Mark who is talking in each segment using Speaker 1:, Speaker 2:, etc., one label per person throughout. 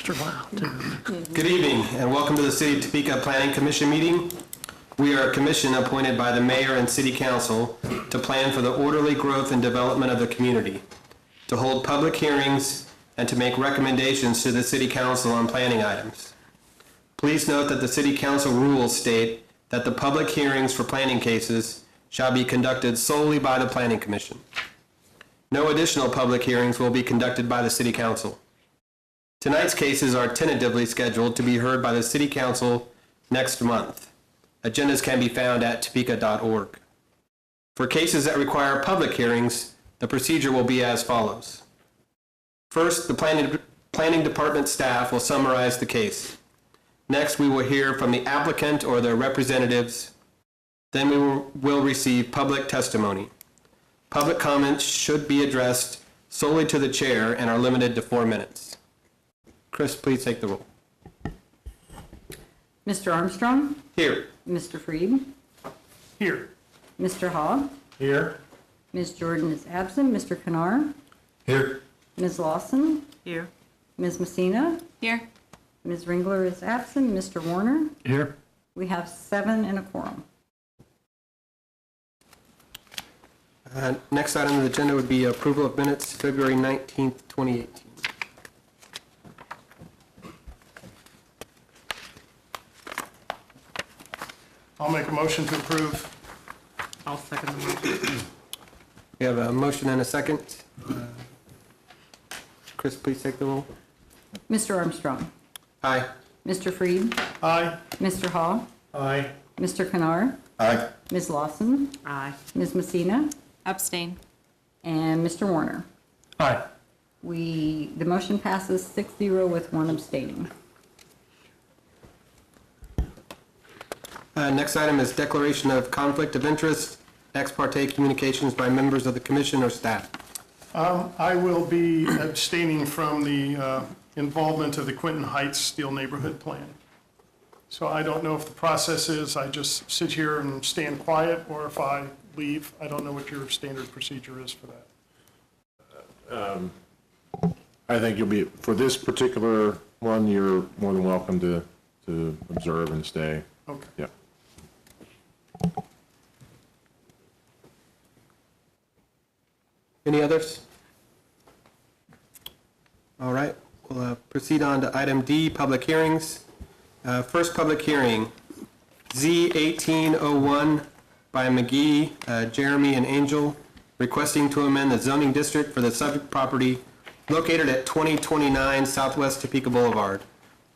Speaker 1: extra loud, too.
Speaker 2: Good evening, and welcome to the City of Topeka Planning Commission meeting. We are a commission appointed by the mayor and city council to plan for the orderly growth and development of the community, to hold public hearings, and to make recommendations to the city council on planning items. Please note that the city council rules state that the public hearings for planning cases shall be conducted solely by the planning commission. No additional public hearings will be conducted by the city council. Tonight's cases are tentatively scheduled to be heard by the city council next month. Agendas can be found at topeka.org. For cases that require public hearings, the procedure will be as follows. First, the planning department staff will summarize the case. Next, we will hear from the applicant or their representatives. Then we will receive public testimony. Public comments should be addressed solely to the chair and are limited to 4 minutes. Chris, please take the roll.
Speaker 3: Mr. Armstrong?
Speaker 2: Here.
Speaker 3: Mr. Freed?
Speaker 1: Here.
Speaker 3: Mr. Hogg?
Speaker 1: Here.
Speaker 3: Ms. Jordan is absent. Mr. Kanar?
Speaker 1: Here.
Speaker 3: Ms. Lawson?
Speaker 4: Here.
Speaker 3: Ms. Messina?
Speaker 4: Here.
Speaker 3: Ms. Ringler is absent. Mr. Warner?
Speaker 1: Here.
Speaker 3: We have 7 and a quorum.
Speaker 2: Next item on the agenda would be approval of minutes, February 19th, 2018.
Speaker 1: I'll make a motion to approve.
Speaker 4: I'll second the motion.
Speaker 2: We have a motion and a second. Chris, please take the roll.
Speaker 3: Mr. Armstrong?
Speaker 2: Aye.
Speaker 3: Mr. Freed?
Speaker 1: Aye.
Speaker 3: Mr. Hogg?
Speaker 1: Aye.
Speaker 3: Mr. Kanar?
Speaker 2: Aye.
Speaker 3: Ms. Lawson?
Speaker 4: Aye.
Speaker 3: Ms. Messina?
Speaker 4: Abstain.
Speaker 3: And Mr. Warner?
Speaker 1: Aye.
Speaker 3: The motion passes 6-0 with 1 abstaining.
Speaker 2: Next item is declaration of conflict of interest, ex parte communications by members of the commission or staff.
Speaker 1: I will be abstaining from the involvement of the Quinton Heights Steel Neighborhood Plan. So I don't know if the process is I just sit here and stand quiet, or if I leave. I don't know what your standard procedure is for that.
Speaker 5: I think you'll be, for this particular one, you're more than welcome to observe and stay.
Speaker 1: Okay.
Speaker 5: Yeah.
Speaker 2: Any others? All right, we'll proceed on to item D, public hearings. First public hearing, Z1801 by McGee, Jeremy, and Angel, requesting to amend the zoning district for the subject property located at 2029 Southwest Topeka Boulevard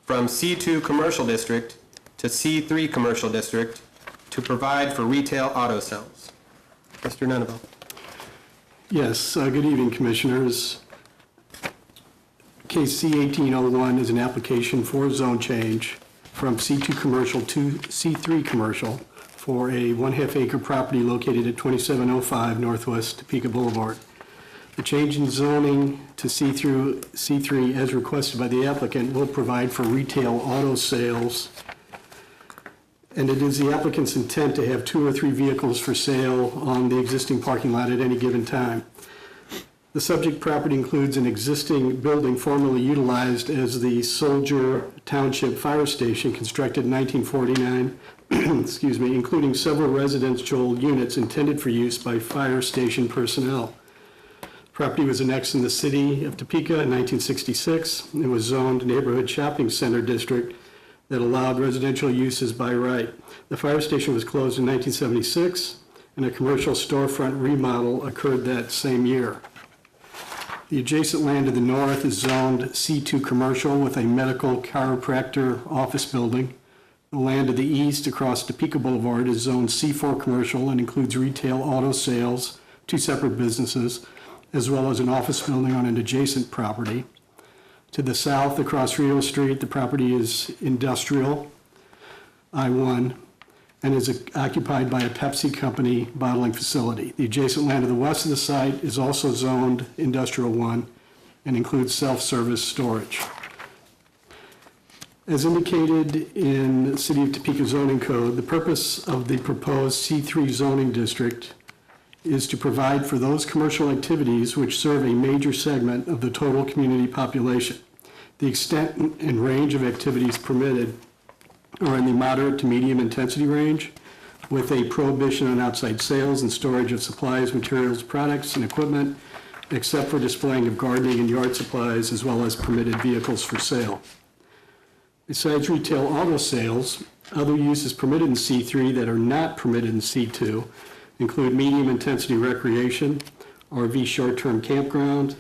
Speaker 2: from C2 Commercial District to C3 Commercial District to provide for retail auto sales. Mr. Nunaville.
Speaker 6: Yes, good evening, Commissioners. Case C1801 is an application for a zone change from C2 Commercial to C3 Commercial for a 1/2 acre property located at 2705 Northwest Topeka Boulevard. The change in zoning to C3 as requested by the applicant will provide for retail auto sales, and it is the applicant's intent to have 2 or 3 vehicles for sale on the existing parking lot at any given time. The subject property includes an existing building formerly utilized as the Soldier Township Fire Station, constructed in 1949, including several residential units intended for use by fire station personnel. Property was annexed in the city of Topeka in 1966 and was zoned neighborhood shopping center district that allowed residential uses by right. The fire station was closed in 1976, and a commercial storefront remodel occurred that same year. The adjacent land to the north is zoned C2 Commercial with a medical chiropractor office building. The land to the east across Topeka Boulevard is zoned C4 Commercial and includes retail auto sales, 2 separate businesses, as well as an office building on an adjacent property. To the south, across Rio Street, the property is industrial, I-1, and is occupied by a Pepsi company bottling facility. The adjacent land to the west of the site is also zoned Industrial 1 and includes self-service storage. As indicated in the City of Topeka zoning code, the purpose of the proposed C3 zoning district is to provide for those commercial activities which serve a major segment of the total community population. The extent and range of activities permitted are in the moderate to medium intensity range, with a prohibition on outside sales and storage of supplies, materials, products, and equipment, except for displaying of gardening and yard supplies, as well as permitted vehicles for sale. Besides retail auto sales, other uses permitted in C3 that are not permitted in C2 include medium-intensity recreation, RV short-term campground,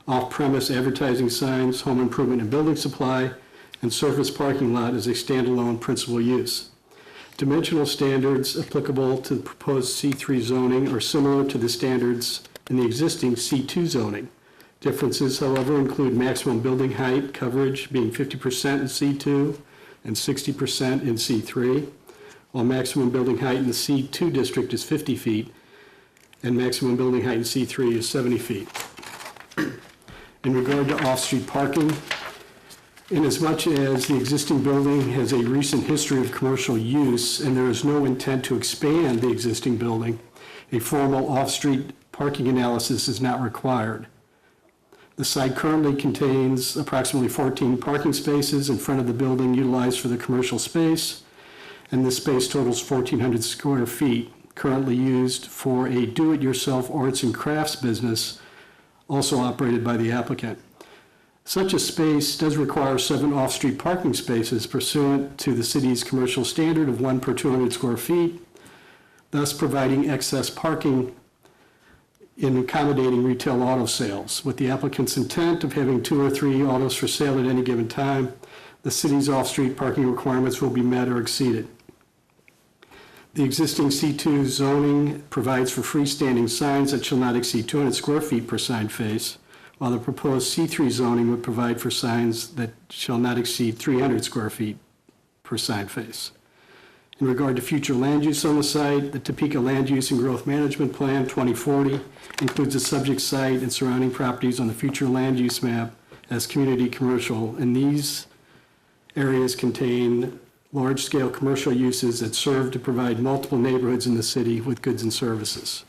Speaker 6: off-premise advertising signs, home improvement and building supply, and surface parking lot as a standalone principal use. Dimensional standards applicable to the proposed C3 zoning are similar to the standards in the existing C2 zoning. Differences, however, include maximum building height coverage being 50% in C2 and 60% in C3, while maximum building height in the C2 district is 50 feet and maximum building height in C3 is 70 feet. In regard to off-street parking, inasmuch as the existing building has a recent history of commercial use and there is no intent to expand the existing building, a formal off-street parking analysis is not required. The site currently contains approximately 14 parking spaces in front of the building utilized for the commercial space, and this space totals 1,400 square feet, currently used for a do-it-yourself arts and crafts business, also operated by the applicant. Such a space does require 7 off-street parking spaces pursuant to the city's commercial standard of 1 per 200 square feet, thus providing excess parking in accommodating retail auto sales. With the applicant's intent of having 2 or 3 autos for sale at any given time, the city's off-street parking requirements will be met or exceeded. The existing C2 zoning provides for freestanding signs that shall not exceed 200 square feet per sign face, while the proposed C3 zoning would provide for signs that shall not exceed 300 square feet per sign face. In regard to future land use on the site, the Topeka Land Use and Growth Management Plan 2040 includes a subject site and surrounding properties on the future land use map as community commercial, and these areas contain large-scale commercial uses that serve to provide multiple neighborhoods in the city with goods and services.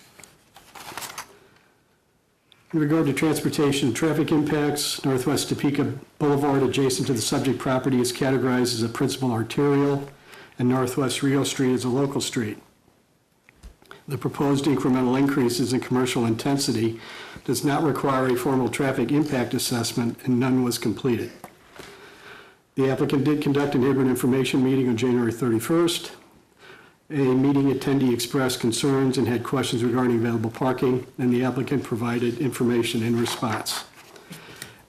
Speaker 6: In regard to transportation and traffic impacts, Northwest Topeka Boulevard adjacent to the subject property is categorized as a principal arterial, and Northwest Rio Street is a local street. The proposed incremental increases in commercial intensity does not require a formal traffic impact assessment, and none was completed. The applicant did conduct a neighborhood information meeting on January 31st. A meeting attendee expressed concerns and had questions regarding available parking, and the applicant provided information in response.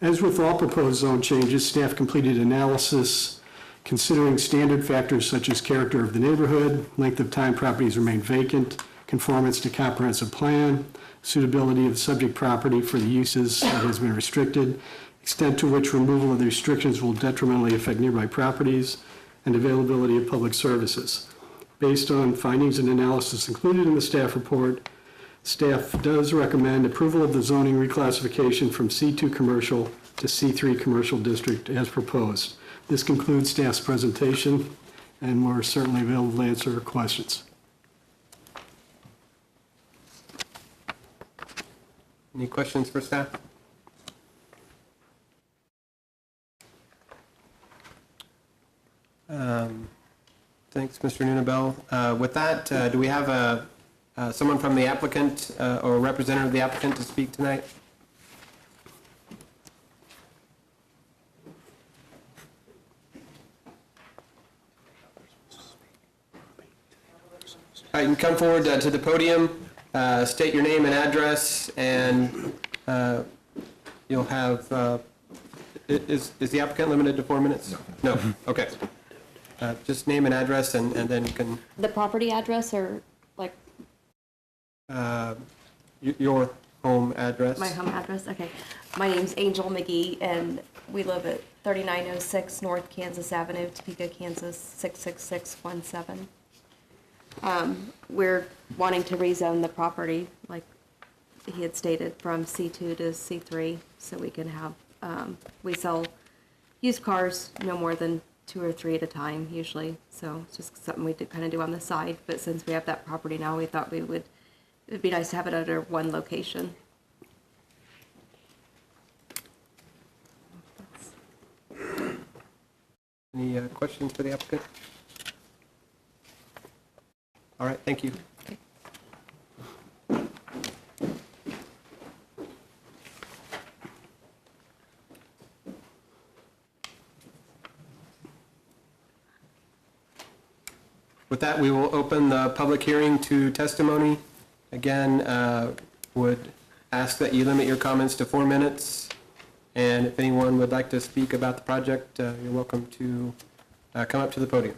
Speaker 6: As with all proposed zone changes, staff completed analysis considering standard factors such as character of the neighborhood, length of time properties remain vacant, conformance to comprehensive plan, suitability of the subject property for the uses that has been restricted, extent to which removal of the restrictions will detrimentally affect nearby properties, and availability of public services. Based on findings and analysis included in the staff report, staff does recommend approval of the zoning reclassification from C2 commercial to C3 commercial district as proposed. This concludes staff's presentation, and we're certainly available to answer questions.
Speaker 2: Any questions for staff? Thanks, Mr. Nunabel. With that, do we have someone from the applicant or a representative of the applicant to speak tonight? All right, you can come forward to the podium, state your name and address, and you'll have, is the applicant limited to 4 minutes? No. Okay. Just name and address, and then you can,
Speaker 7: The property address or like
Speaker 2: your home address.
Speaker 7: my home address? Okay. My name's Angel McGee and we live at 3906 North Kansas Avenue, Topeka, Kansas 66617. We're wanting to rezone the property, like he had stated, from C2 to C3 so we can have, we sell used cars no more than 2 or 3 at a time usually. So it's just something we kind of do on the side. But since we have that property now, we thought it'd be nice to have it under one location.
Speaker 2: Any questions for the applicant? All right, thank you. With that, we will open the public hearing to testimony. Again, would ask that you limit your comments to 4 minutes. And if anyone would like to speak about the project, you're welcome to come up to the podium.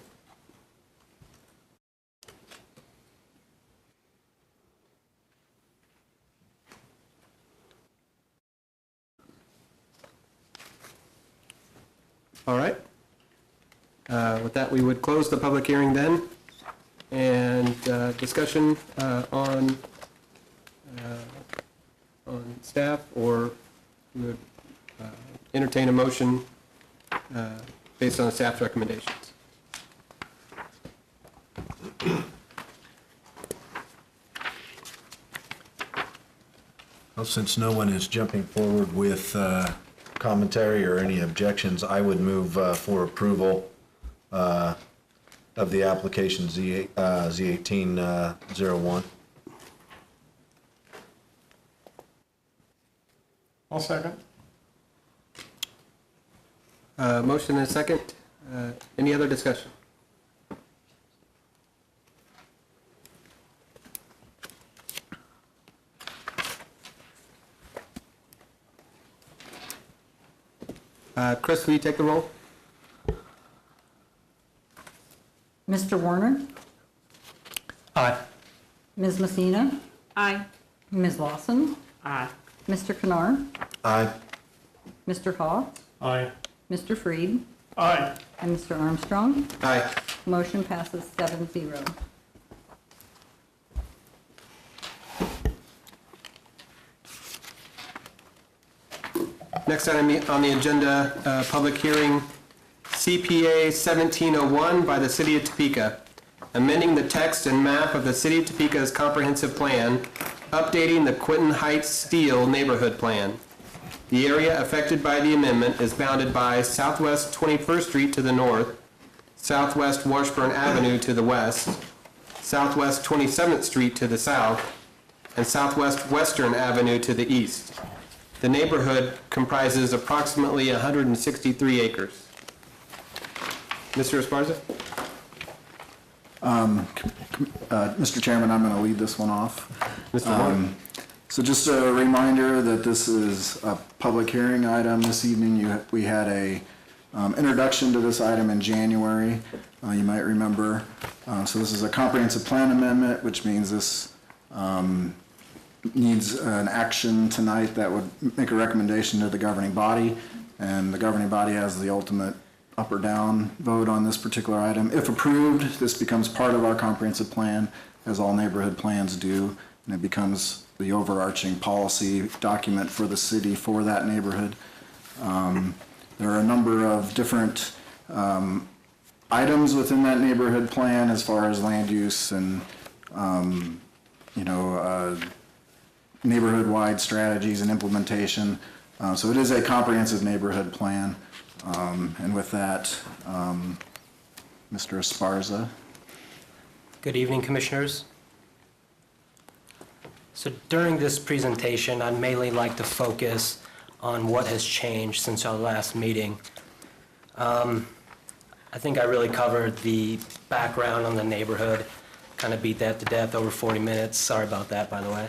Speaker 2: All right. With that, we would close the public hearing then. And discussion on staff, or we would entertain a motion based on staff's recommendations.
Speaker 8: Well, since no one is jumping forward with commentary or any objections, I would move for approval of the application Z1801.
Speaker 1: I'll second.
Speaker 2: Motion and a second. Any other discussion? Chris, will you take the roll?
Speaker 3: Mr. Warner?
Speaker 2: Aye.
Speaker 3: Ms. Messina?
Speaker 4: Aye.
Speaker 3: Ms. Lawson?
Speaker 4: Aye.
Speaker 3: Mr. Kennard?
Speaker 8: Aye.
Speaker 3: Mr. Hall?
Speaker 1: Aye.
Speaker 3: Mr. Freed?
Speaker 1: Aye.
Speaker 3: And Mr. Armstrong?
Speaker 2: Aye.
Speaker 3: Motion passes 7-0.
Speaker 2: Next item on the agenda, public hearing, CPA 1701 by the City of Topeka, amending the text and map of the City of Topeka's comprehensive plan, updating the Quinton Heights Steel Neighborhood Plan. The area affected by the amendment is bounded by Southwest 21st Street to the north, Southwest Washburn Avenue to the west, Southwest 27th Street to the south, and Southwest Western Avenue to the east. The neighborhood comprises approximately 163 acres. Mr. Esparza?
Speaker 9: Mr. Chairman, I'm going to lead this one off.
Speaker 2: Mr. Warner?
Speaker 9: So just a reminder that this is a public hearing item. This evening, we had a introduction to this item in January, you might remember. So this is a comprehensive plan amendment, which means this needs an action tonight that would make a recommendation to the governing body, and the governing body has the ultimate up or down vote on this particular item. If approved, this becomes part of our comprehensive plan, as all neighborhood plans do, and it becomes the overarching policy document for the city for that neighborhood. There are a number of different items within that neighborhood plan as far as land use and neighborhood-wide strategies and implementation. So it is a comprehensive neighborhood plan. And with that, Mr. Esparza.
Speaker 10: Good evening, Commissioners. So during this presentation, I'd mainly like to focus on what has changed since our last meeting. I think I really covered the background on the neighborhood, kind of beat that to death over 40 minutes. Sorry about that, by the way.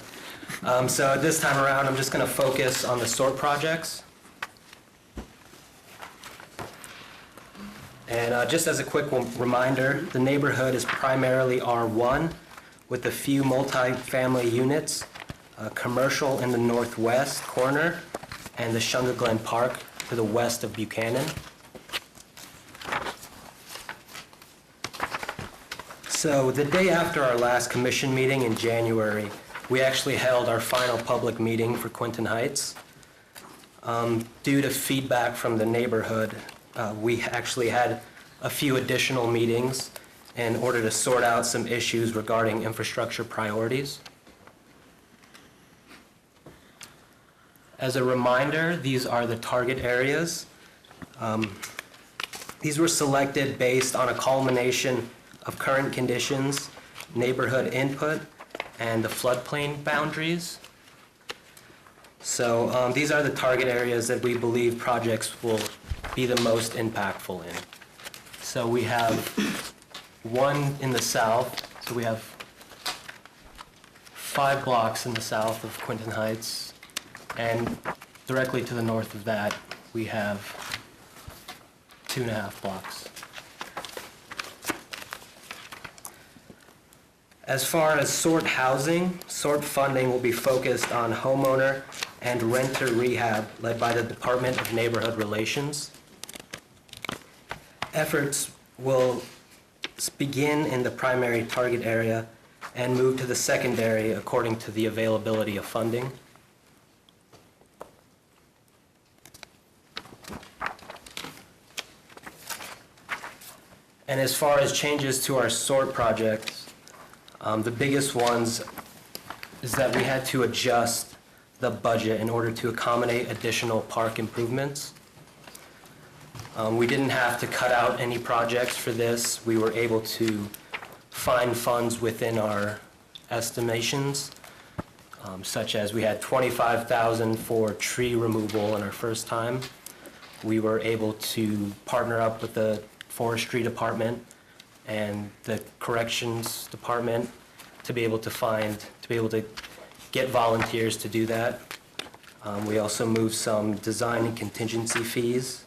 Speaker 10: So this time around, I'm just going to focus on the SORT projects. And just as a quick reminder, the neighborhood is primarily R1 with a few multi-family units, commercial in the northwest corner, and the Sugar Glen Park to the west of Buchanan. So the day after our last commission meeting in January, we actually held our final public meeting for Quinton Heights. Due to feedback from the neighborhood, we actually had a few additional meetings in order to sort out some issues regarding infrastructure priorities. As a reminder, these are the target areas. These were selected based on a culmination of current conditions, neighborhood input, and the floodplain boundaries. So these are the target areas that we believe projects will be the most impactful in. So we have one in the south, so we have 5 blocks in the south of Quinton Heights, and directly to the north of that, we have 2.5 blocks. As far as SORT housing, SORT funding will be focused on homeowner and renter rehab led by the Department of Neighborhood Relations. Efforts will begin in the primary target area and move to the secondary according to the availability of funding. And as far as changes to our SORT projects, the biggest ones is that we had to adjust the budget in order to accommodate additional park improvements. We didn't have to cut out any projects for this. We were able to find funds within our estimations, such as we had $25,000 for tree removal in our first time. We were able to partner up with the forestry department and the corrections department to be able to get volunteers to do that. We also moved some design and contingency fees.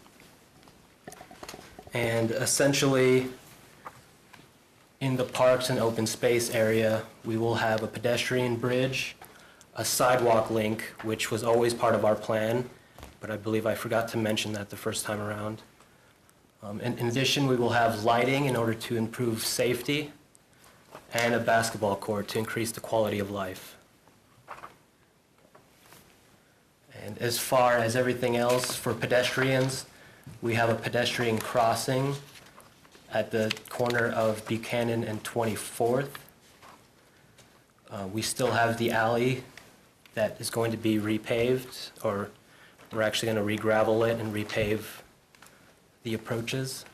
Speaker 10: And essentially, in the parks and open space area, we will have a pedestrian bridge, a sidewalk link, which was always part of our plan, but I believe I forgot to mention that the first time around. In addition, we will have lighting in order to improve safety, and a basketball court to increase the quality of life. And as far as everything else for pedestrians, we have a pedestrian crossing at the corner of Buchanan and 24th. We still have the alley that is going to be repaved, or we're actually going to re-gravel it and repave the approaches.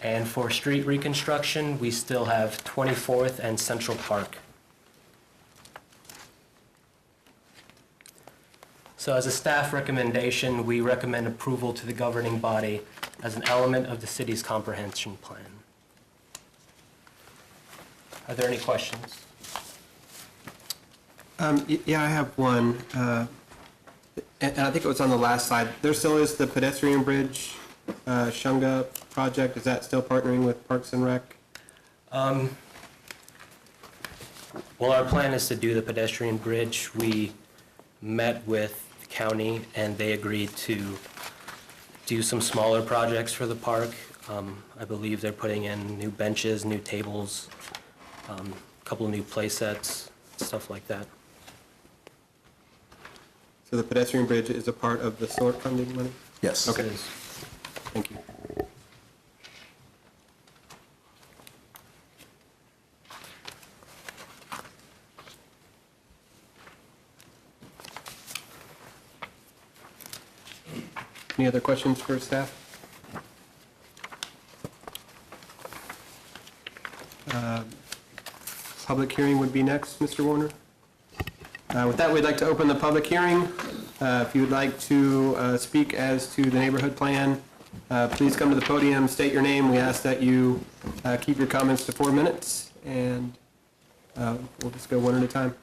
Speaker 10: And for street reconstruction, we still have 24th and Central Park. So as a staff recommendation, we recommend approval to the governing body as an element of the city's comprehension plan. Are there any questions?
Speaker 2: Yeah, I have one. And I think it was on the last slide. There still is the pedestrian bridge, Shunga project. Is that still partnering with Parks and Rec?
Speaker 10: Well, our plan is to do the pedestrian bridge. We met with the county and they agreed to do some smaller projects for the park. I believe they're putting in new benches, new tables, a couple of new play sets, stuff like that.
Speaker 2: So the pedestrian bridge is a part of the SORT funding money?
Speaker 9: Yes.
Speaker 2: Okay.
Speaker 10: It is.
Speaker 2: Thank you. Any other questions for staff? Public hearing would be next, Mr. Warner. With that, we'd like to open the public hearing. If you would like to speak as to the neighborhood plan, please come to the podium, state your name. We ask that you keep your comments to 4 minutes, and we'll just go one at a time.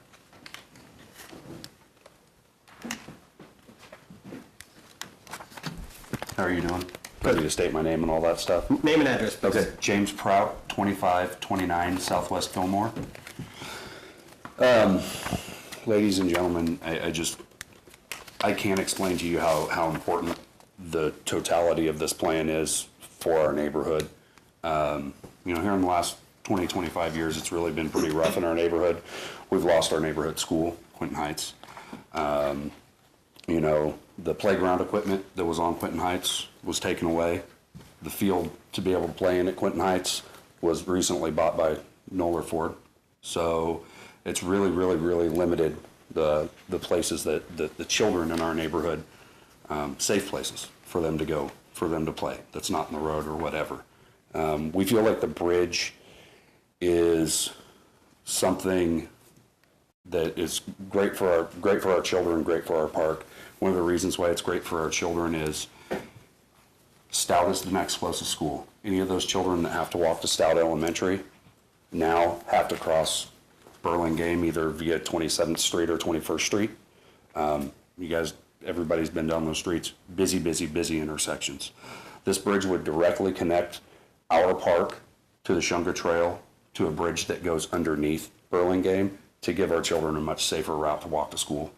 Speaker 11: How are you doing? Ready to state my name and all that stuff?
Speaker 2: Name and address, please.
Speaker 11: Okay, James Prout, 2529 Southwest Fillmore. Ladies and gentlemen, I can't explain to you how important the totality of this plan is for our neighborhood. Here in the last 20, 25 years, it's really been pretty rough in our neighborhood. We've lost our neighborhood school, Quinton Heights. The playground equipment that was on Quinton Heights was taken away. The field to be able to play in at Quinton Heights was recently bought by Noller Ford. So it's really, really, really limited the places that the children in our neighborhood, safe places for them to go for them to play that's not in the road or whatever. We feel like the bridge is something that is great for our children, great for our park. One of the reasons why it's great for our children is Stout is the next closest school. Any of those children that have to walk to Stout Elementary now have to cross Burlingame either via 27th Street or 21st Street. You guys, everybody's been down those streets, busy, busy, busy intersections. This bridge would directly connect our park to the Shunga Trail to a bridge that goes underneath Burlingame to give our children a much safer route to walk to school.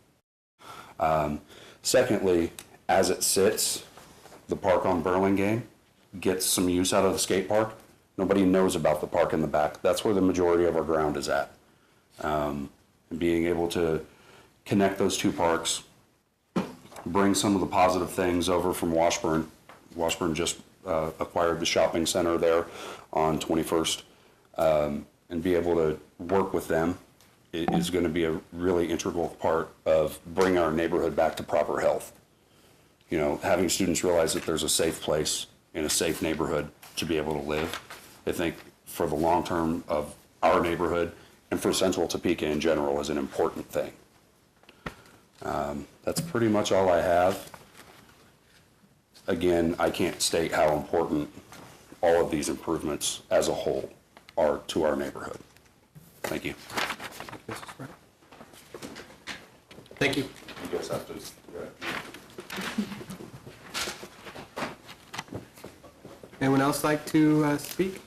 Speaker 11: Secondly, as it sits, the park on Burlingame gets some use out of the skate park. Nobody knows about the park in the back. That's where the majority of our ground is at. And being able to connect those two parks, bring some of the positive things over from Washburn. Washburn just acquired the shopping center there on 21st, and be able to work with them is going to be a really integral part of bringing our neighborhood back to proper health. You know, having students realize that there's a safe place in a safe neighborhood to be able to live, I think for the long term of our neighborhood and for Central Topeka in general is an important thing. That's pretty much all I have. Again, I can't state how important all of these improvements as a whole are to our neighborhood. Thank you.
Speaker 2: Thank you.
Speaker 11: You guys have to.
Speaker 2: Anyone else like to speak?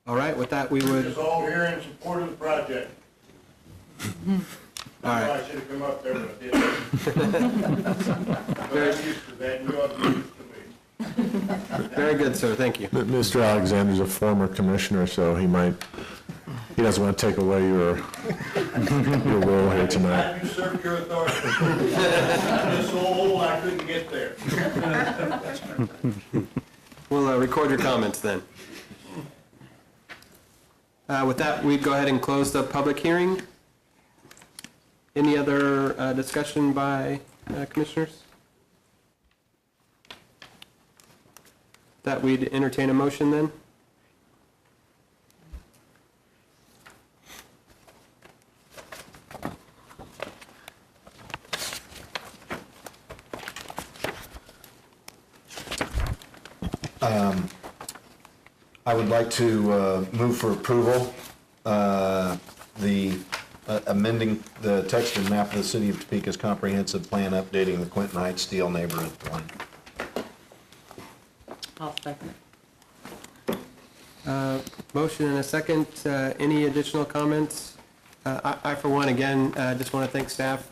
Speaker 2: All right, with that, we would.
Speaker 12: It's all here in support of the project.
Speaker 2: All right.
Speaker 12: I should have come up there, but I didn't. But I'm used to that, and you ought to be used to me.
Speaker 2: Very good, sir. Thank you.
Speaker 5: Mr. Alexander's a former commissioner, so he doesn't want to take away your role here tonight.
Speaker 12: I usurped your authority. I'm just so old I couldn't get there.
Speaker 2: We'll record your comments then. With that, we'd go ahead and close the public hearing. Any other discussion by commissioners? That we'd entertain a motion then?
Speaker 8: I would like to move for approval, amending the text and map of the City of Topeka's comprehensive plan updating the Quinton Heights Steel Neighborhood Plan.
Speaker 4: I'll second it.
Speaker 2: Motion and a second. Any additional comments? I, for one, again, just want to thank staff.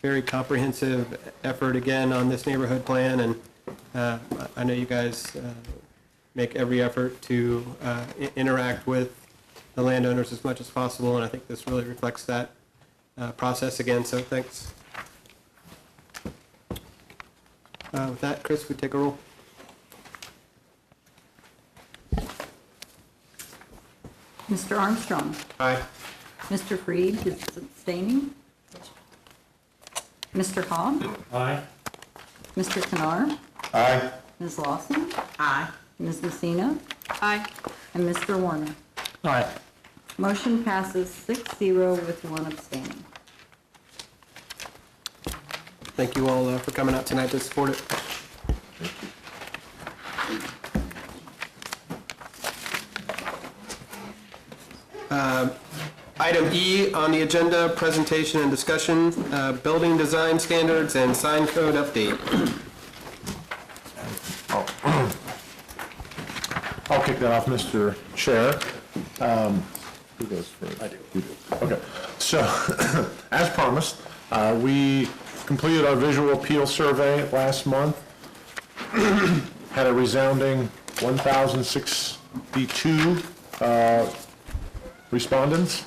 Speaker 2: Very comprehensive effort again on this neighborhood plan, and I know you guys make every effort to interact with the landowners as much as possible, and I think this really reflects that process again, so thanks. With that, Chris, we take a roll.
Speaker 3: Mr. Armstrong.
Speaker 2: Aye.
Speaker 3: Mr. Freed is abstaining. Mr. Hogg.
Speaker 12: Aye.
Speaker 3: Mr. Canar.
Speaker 8: Aye.
Speaker 3: Ms. Lawson.
Speaker 4: Aye.
Speaker 3: Ms. Messina.
Speaker 4: Aye.
Speaker 3: And Mr. Warner.
Speaker 12: Aye.
Speaker 3: Motion passes 6-0 with one abstaining.
Speaker 2: Thank you all for coming out tonight to support it. Item E on the agenda, presentation and discussion, building design standards and sign code update.
Speaker 5: I'll kick that off, Mr. Chair. Who goes first? I do. You do. Okay. So, as promised, we completed our visual appeal survey last month. Had a resounding 1,062 respondents,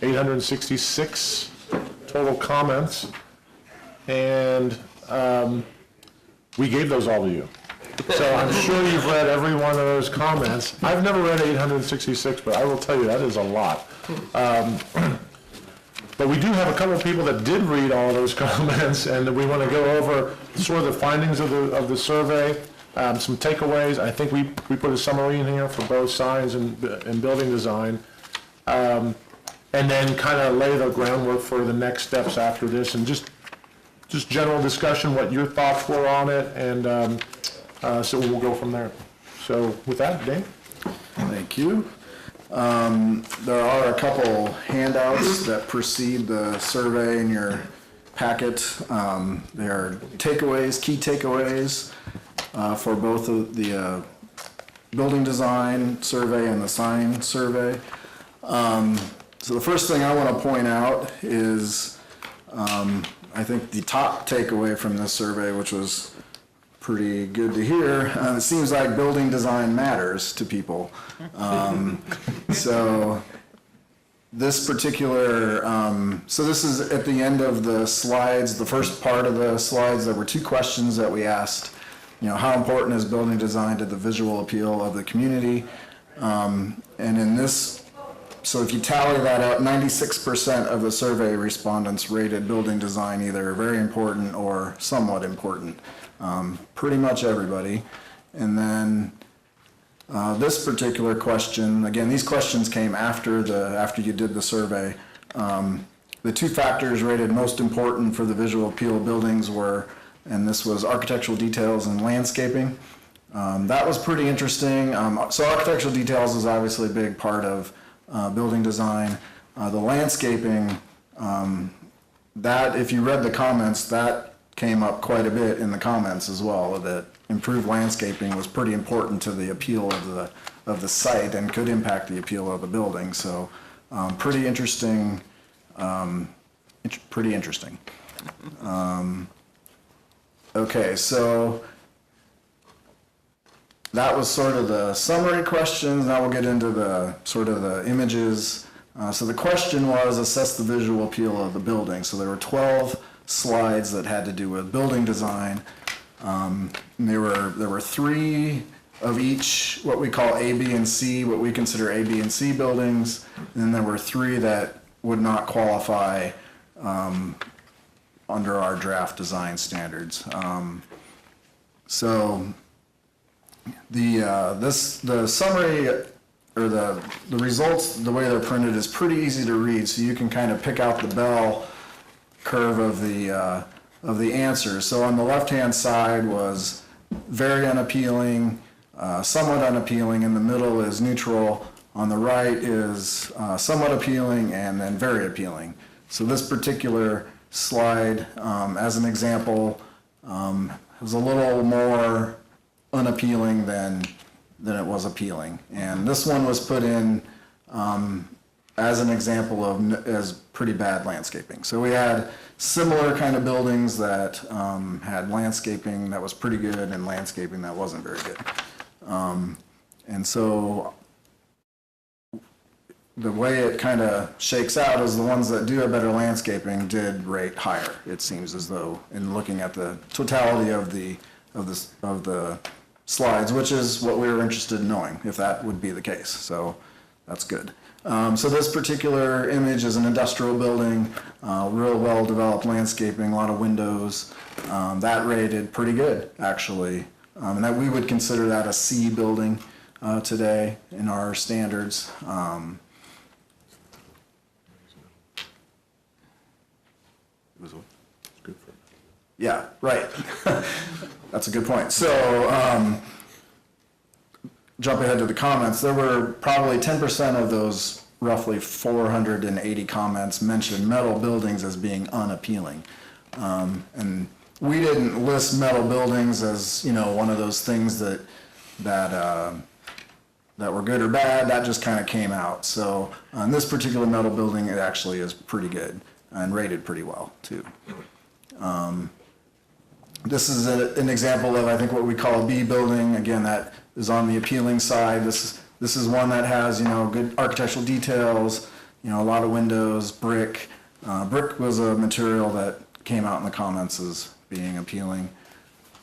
Speaker 5: 866 total comments, and we gave those all to you. So I'm sure you've read every one of those comments. I've never read 866, but I will tell you that is a lot. But we do have a couple of people that did read all those comments, and we want to go over sort of the findings of the survey, some takeaways. I think we put a summary in here for both signs and building design. And then kind of lay the groundwork for the next steps after this, and just general discussion, what your thoughts were on it, and so we'll go from there. So with that, Dave?
Speaker 9: Thank you. There are a couple handouts that precede the survey in your packet. There are takeaways, key takeaways for both of the building design survey and the sign survey. So the first thing I want to point out is I think the top takeaway from this survey, which was pretty good to hear, it seems like building design matters to people. So this particular, so this is at the end of the slides, the first part of the slides. There were two questions that we asked. You know, how important is building design to the visual appeal of the community? And in this, so if you tally that up, 96% of the survey respondents rated building design either very important or somewhat important. Pretty much everybody. And then this particular question, again, these questions came after you did the survey. The two factors rated most important for the visual appeal of buildings were, and this was architectural details and landscaping. That was pretty interesting. So architectural details is obviously a big part of building design. The landscaping, that, if you read the comments, that came up quite a bit in the comments as well, that improved landscaping was pretty important to the appeal of the site and could impact the appeal of the building. So pretty interesting, Okay, so that was sort of the summary questions. Now we'll get into the sort of the images. So the question was assess the visual appeal of the building. So there were 12 slides that had to do with building design. And there were 3 of each, what we call A, B, and C, what we consider A, B, and C buildings. And then there were 3 that would not qualify under our draft design standards. So the summary or the results, the way they're printed, is pretty easy to read. So you can kind of pick out the bell curve of the answers. So on the left-hand side was very unappealing, somewhat unappealing. In the middle is neutral. On the right is somewhat appealing, and then very appealing. So this particular slide, as an example, was a little more unappealing than it was appealing. And this one was put in as an example of as pretty bad landscaping. So we had similar kind of buildings that had landscaping that was pretty good and landscaping that wasn't very good. And so the way it kind of shakes out is the ones that do have better landscaping did rate higher. It seems as though, in looking at the totality of the slides, which is what we were interested in knowing, if that would be the case. So that's good. So this particular image is an industrial building, real well-developed landscaping, a lot of windows. That rated pretty good, actually. And that we would consider that a C building today in our standards. Yeah, right. That's a good point. So, jump ahead to the comments. There were probably 10% of those roughly 480 comments mentioned metal buildings as being unappealing. And we didn't list metal buildings as, you know, one of those things that were good or bad. That just kind of came out. So on this particular metal building, it actually is pretty good and rated pretty well too. This is an example of, I think, what we call a B building. Again, that is on the appealing side. This is one that has, you know, good architectural details, you know, a lot of windows, brick. Brick was a material that came out in the comments as being appealing.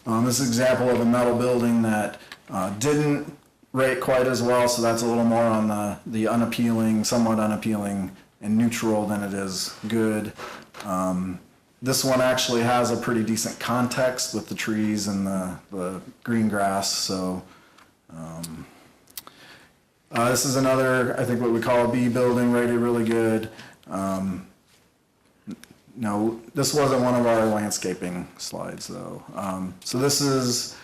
Speaker 9: This is an example of a metal building that didn't rate quite as well, so that's a little more on the unappealing, somewhat unappealing and neutral than it is good. This one actually has a pretty decent context with the trees and the green grass, so this is another, I think what we call a B building, rated really good. No, this wasn't one of our landscaping slides though. So this is,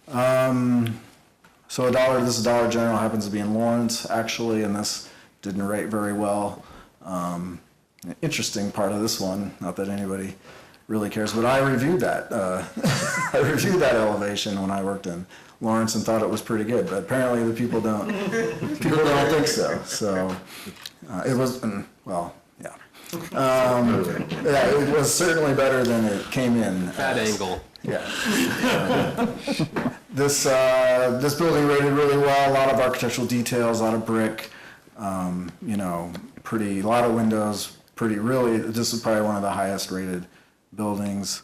Speaker 9: this is Dollar General, happens to be in Lawrence actually, and this didn't rate very well. Interesting part of this one, not that anybody really cares, but I reviewed that. I reviewed that elevation when I worked in Lawrence and thought it was pretty good, but apparently the people don't think so. So it was, well, yeah. Yeah, it was certainly better than it came in.
Speaker 2: Bad angle.
Speaker 9: Yeah. This building rated really well, a lot of architectural details, a lot of brick, you know, pretty, a lot of windows, pretty, really, this is probably one of the highest rated buildings.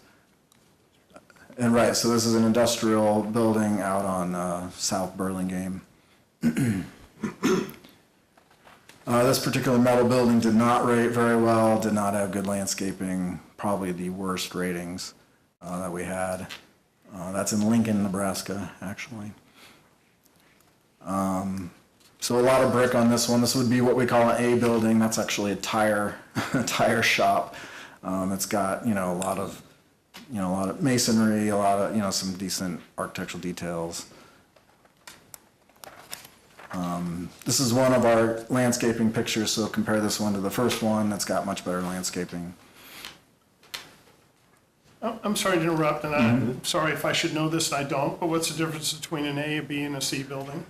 Speaker 9: And right, so this is an industrial building out on South Burlingame. This particular metal building did not rate very well, did not have good landscaping, probably the worst ratings that we had. That's in Lincoln, Nebraska, actually. So a lot of brick on this one. This would be what we call an A building. That's actually a tire shop. It's got, you know, a lot of masonry, a lot of, you know, some decent architectural details. This is one of our landscaping pictures, so compare this one to the first one. That's got much better landscaping.
Speaker 1: I'm sorry to interrupt, and I'm sorry if I should know this, and I don't, but what's the difference between an A, a B, and a C building?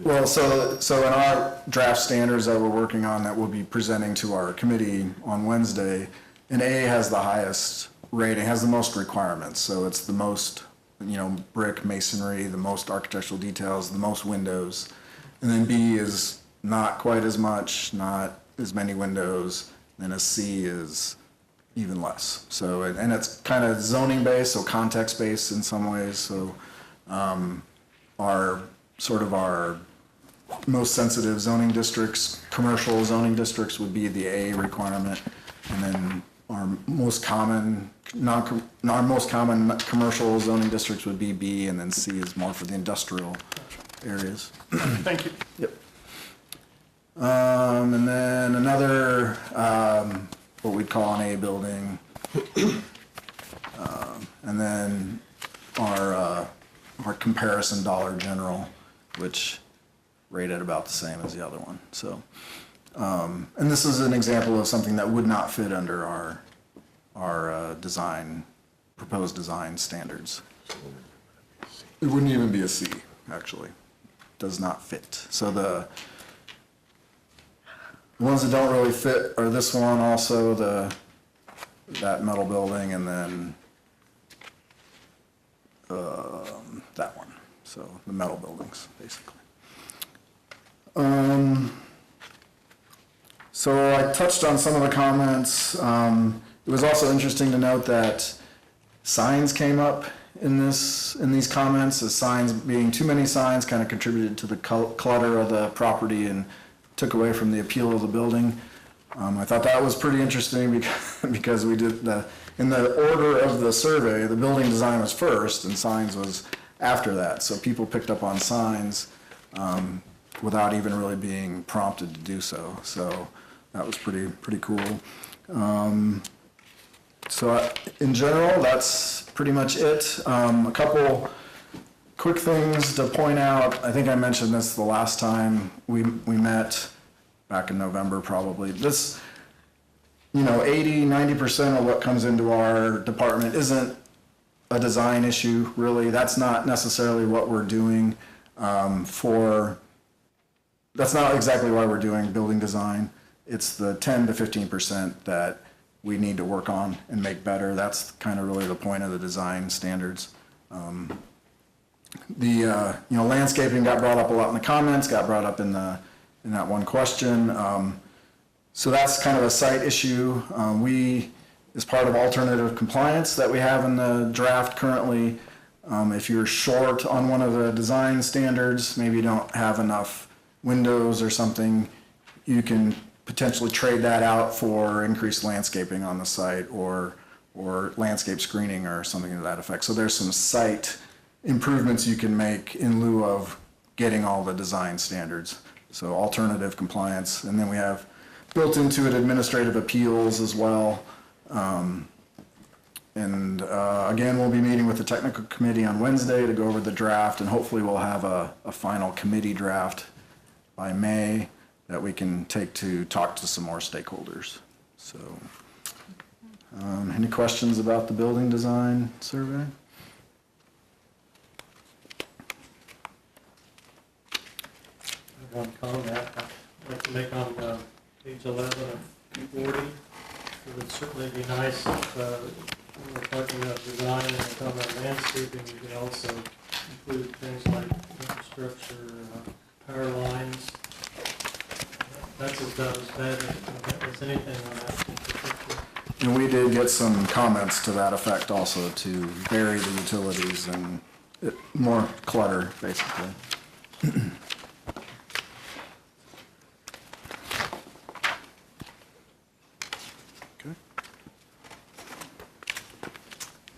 Speaker 9: Well, so in our draft standards that we're working on that we'll be presenting to our committee on Wednesday, an A has the highest rating, has the most requirements. So it's the most, you know, brick, masonry, the most architectural details, the most windows. And then B is not quite as much, not as many windows, and a C is even less. So, and it's kind of zoning based, so context based in some ways. So our most sensitive zoning districts, commercial zoning districts would be the A requirement, and then our most common commercial zoning districts would be B, and then C is more for the industrial areas.
Speaker 1: Thank you.
Speaker 9: Yep. And then another, what we'd call an A building. And then our comparison Dollar General, which rated about the same as the other one. So, and this is an example of something that would not fit under our proposed design standards. It wouldn't even be a C, actually. Does not fit. So the ones that don't really fit are this one, also that metal building, and then that one. So the metal buildings, basically. So I touched on some of the comments. It was also interesting to note that signs came up in these comments. The signs, being too many signs, kind of contributed to the clutter of the property and took away from the appeal of the building. I thought that was pretty interesting because we did in the order of the survey, the building design was first and signs was after that. So people picked up on signs without even really being prompted to do so. So that was pretty cool. So in general, that's pretty much it. A couple quick things to point out. I think I mentioned this the last time we met back in November, probably. This, 80-90% of what comes into our department isn't a design issue, really. That's not necessarily what we're doing that's not exactly why we're doing building design. It's the 10 to 15% that we need to work on and make better. That's kind of really the point of the design standards. Landscaping got brought up a lot in the comments, got brought up in that one question. So that's kind of a site issue. We, as part of alternative compliance that we have in the draft currently, If you're short on one of the design standards, maybe you don't have enough windows or something, you can potentially trade that out for increased landscaping on the site or landscape screening or something to that effect. So there's some site improvements you can make in lieu of getting all the design standards. So alternative compliance, and then we have built into it administrative appeals as well. Again, we'll be meeting with the technical committee on Wednesday to go over the draft, and hopefully we'll have a final committee draft by May that we can take to talk to some more stakeholders. So, any questions about the building design survey?
Speaker 12: One comment I'd like to make on page 11 of 240. It would certainly be nice if when we're talking about design and we're talking about landscaping, you could also include things like infrastructure, power lines. That's about as bad as anything on that in particular.
Speaker 9: And we did get some comments to that effect also, to vary the utilities and more clutter, basically.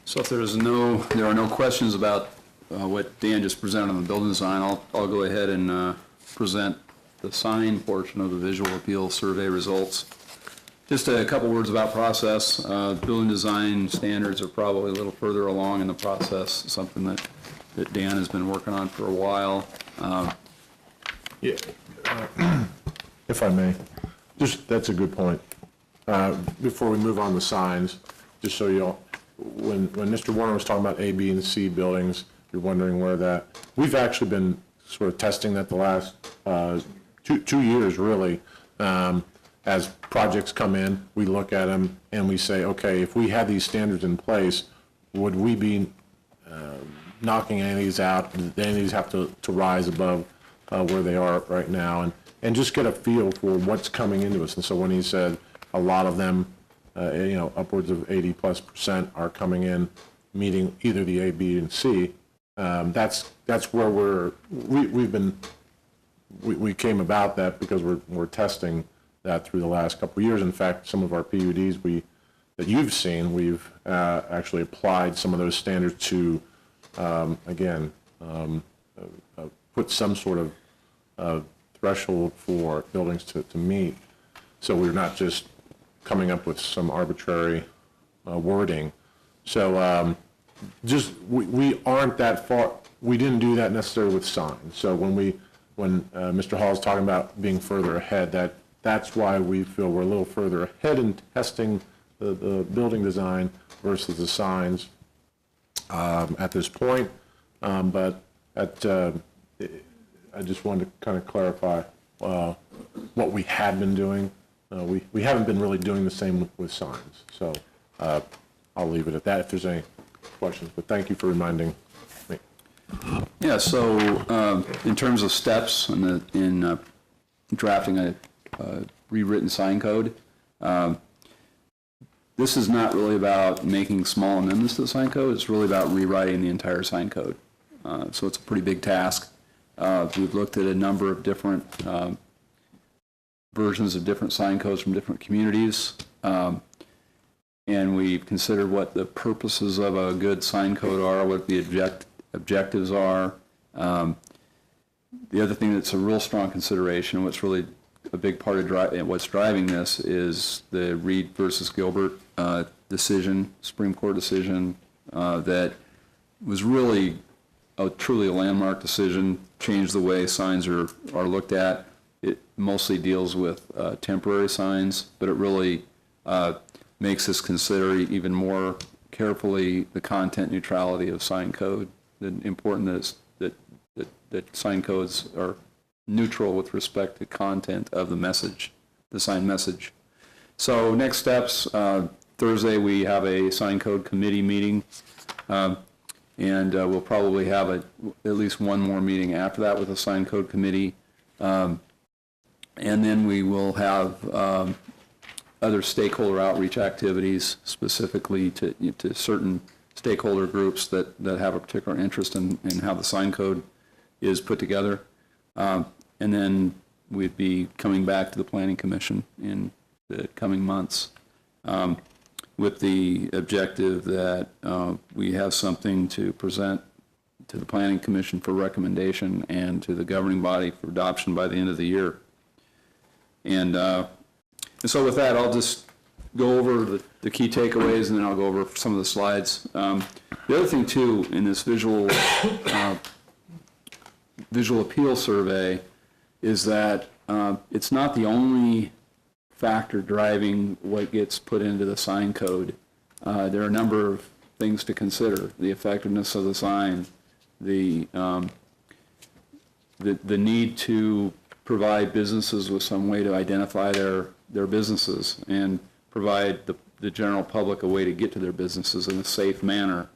Speaker 13: So if there are no questions about what Dan just presented on the building design, I'll go ahead and present the sign portion of the visual appeal survey results. Just a couple words about process. Building design standards are probably a little further along in the process, something that Dan has been working on for a while.
Speaker 5: Yeah, if I may, that's a good point. Before we move on to signs, just so you all, when Mr. Warner was talking about A, B, and C buildings, you're wondering where that, we've actually been sort of testing that the last 2 years, really. As projects come in, we look at them and we say, okay, if we had these standards in place, would we be knocking any of these out? Any of these have to rise above where they are right now? And just get a feel for what's coming into us. And so when he said a lot of them, upwards of 80+% are coming in, meeting either the A, B, and C. That's where we came about that because we're testing that through the last couple of years. In fact, some of our PUDs that you've seen, we've actually applied some of those standards to put some sort of threshold for buildings to meet. So we're not just coming up with some arbitrary wording. So we aren't that far. We didn't do that necessarily with signs. So when Mr. Hall is talking about being further ahead, that's why we feel we're a little further ahead in testing the building design versus the signs at this point. But I just wanted to kind of clarify what we had been doing. We haven't been really doing the same with signs. So I'll leave it at that if there's any questions. But thank you for reminding me.
Speaker 13: Yeah, so in terms of steps in drafting a rewritten sign code, this is not really about making small amendments to the sign code. It's really about rewriting the entire sign code. So it's a pretty big task. We've looked at a number of different versions of different sign codes from different communities, and we've considered what the purposes of a good sign code are, what the objectives are. The other thing that's a real strong consideration, what's really a big part of what's driving this, is the Reed versus Gilbert decision, Supreme Court decision, that was really truly a landmark decision, changed the way signs are looked at. It mostly deals with temporary signs, but it really makes us consider even more carefully the content neutrality of sign code. The important that sign codes are neutral with respect to content of the message, the sign message. So next steps, Thursday we have a sign code committee meeting, and we'll probably have at least one more meeting after that with a sign code committee. And then we will have other stakeholder outreach activities specifically to certain stakeholder groups that have a particular interest in how the sign code is put together. And then we'd be coming back to the Planning Commission in the coming months with the objective that we have something to present to the Planning Commission for recommendation and to the governing body for adoption by the end of the year. And so with that, I'll just go over the key takeaways, and then I'll go over some of the slides. The other thing, too, in this visual appeal survey is that it's not the only factor driving what gets put into the sign code. There are a number of things to consider: the effectiveness of the sign, the need to provide businesses with some way to identify their businesses and provide the general public a way to get to their businesses in a safe manner.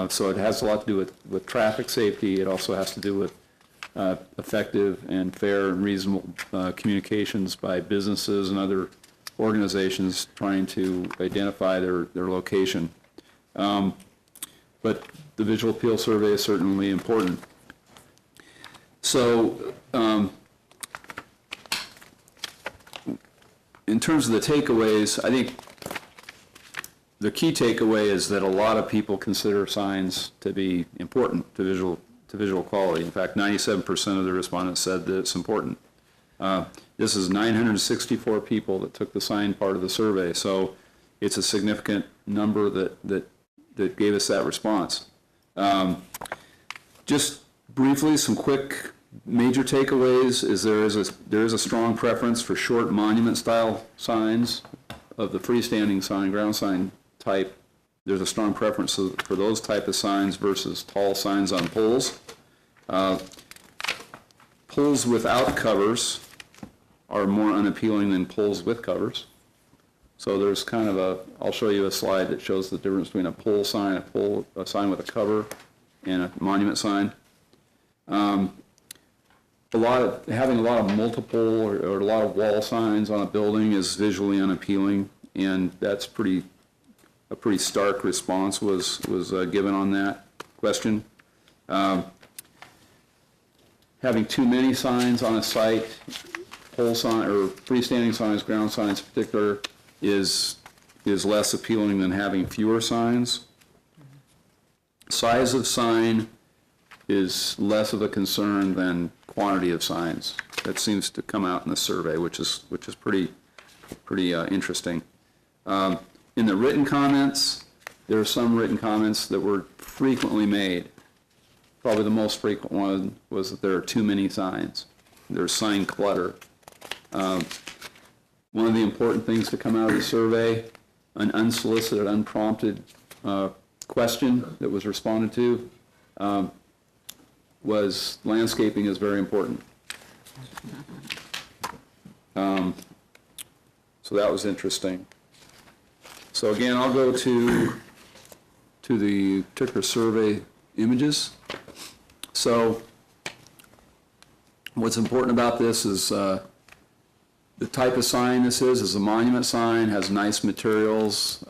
Speaker 13: So it has a lot to do with traffic safety. It also has to do with effective and fair and reasonable communications by businesses and other organizations trying to identify their location. But the visual appeal survey is certainly important. So in terms of the takeaways, I think the key takeaway is that a lot of people consider signs to be important to visual quality. In fact, 97% of the respondents said that it's important. This is 964 people that took the sign part of the survey, so it's a significant number that gave us that response. Just briefly, some quick major takeaways is there is a strong preference for short monument-style signs of the freestanding sign, ground sign type. There's a strong preference for those type of signs versus tall signs on poles. Poles without covers are more unappealing than poles with covers. So there's kind of I'll show you a slide that shows the difference between a pole sign, a sign with a cover, and a monument sign. Having a lot of multiple or a lot of wall signs on a building is visually unappealing, and that's a pretty stark response was given on that question. Having too many signs on a site, pole sign or freestanding signs, ground signs in particular, is less appealing than having fewer signs. Size of sign is less of a concern than quantity of signs. That seems to come out in the survey, which is pretty interesting. In the written comments, there are some written comments that were frequently made. Probably the most frequent one was that there are too many signs. There's sign clutter. One of the important things to come out of the survey, an unsolicited, unprompted question that was responded to, was landscaping is very important. So that was interesting. So again, I'll go to the particular survey images. So what's important about this is the type of sign this is a monument sign, has nice materials.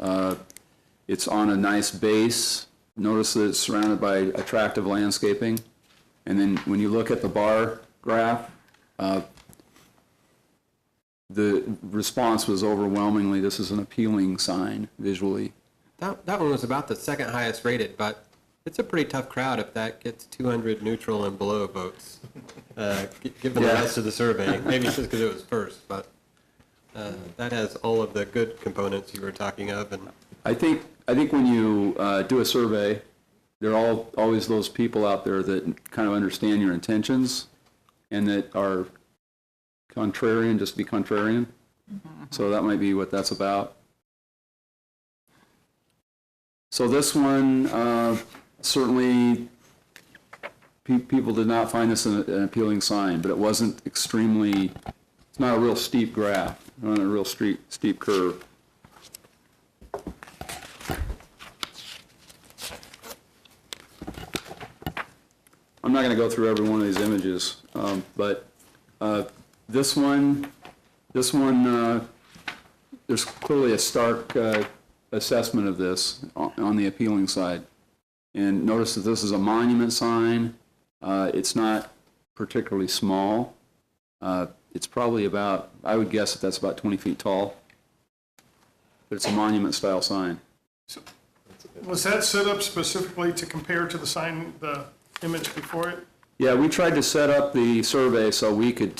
Speaker 13: It's on a nice base. Notice that it's surrounded by attractive landscaping. And then when you look at the bar graph, the response was overwhelmingly, this is an appealing sign visually.
Speaker 2: That one was about the second highest rated, but it's a pretty tough crowd if that gets 200 neutral and below votes, given the rest of the survey. Maybe it's just because it was first, but that has all of the good components you were talking of. And
Speaker 13: I think when you do a survey, there are always those people out there that kind of understand your intentions and that are contrarian, just to be contrarian. So that might be what that's about. So this one, certainly people did not find this an appealing sign, but it wasn't extremely, it's not a real steep graph, not a real steep curve. I'm not going to go through every one of these images, but this one, there's clearly a stark assessment of this on the appealing side. And notice that this is a monument sign. It's not particularly small. It's probably about, I would guess that that's about 20 feet tall. But it's a monument style sign.
Speaker 1: Was that set up specifically to compare to the sign, the image before it?
Speaker 13: Yeah, we tried to set up the survey so we could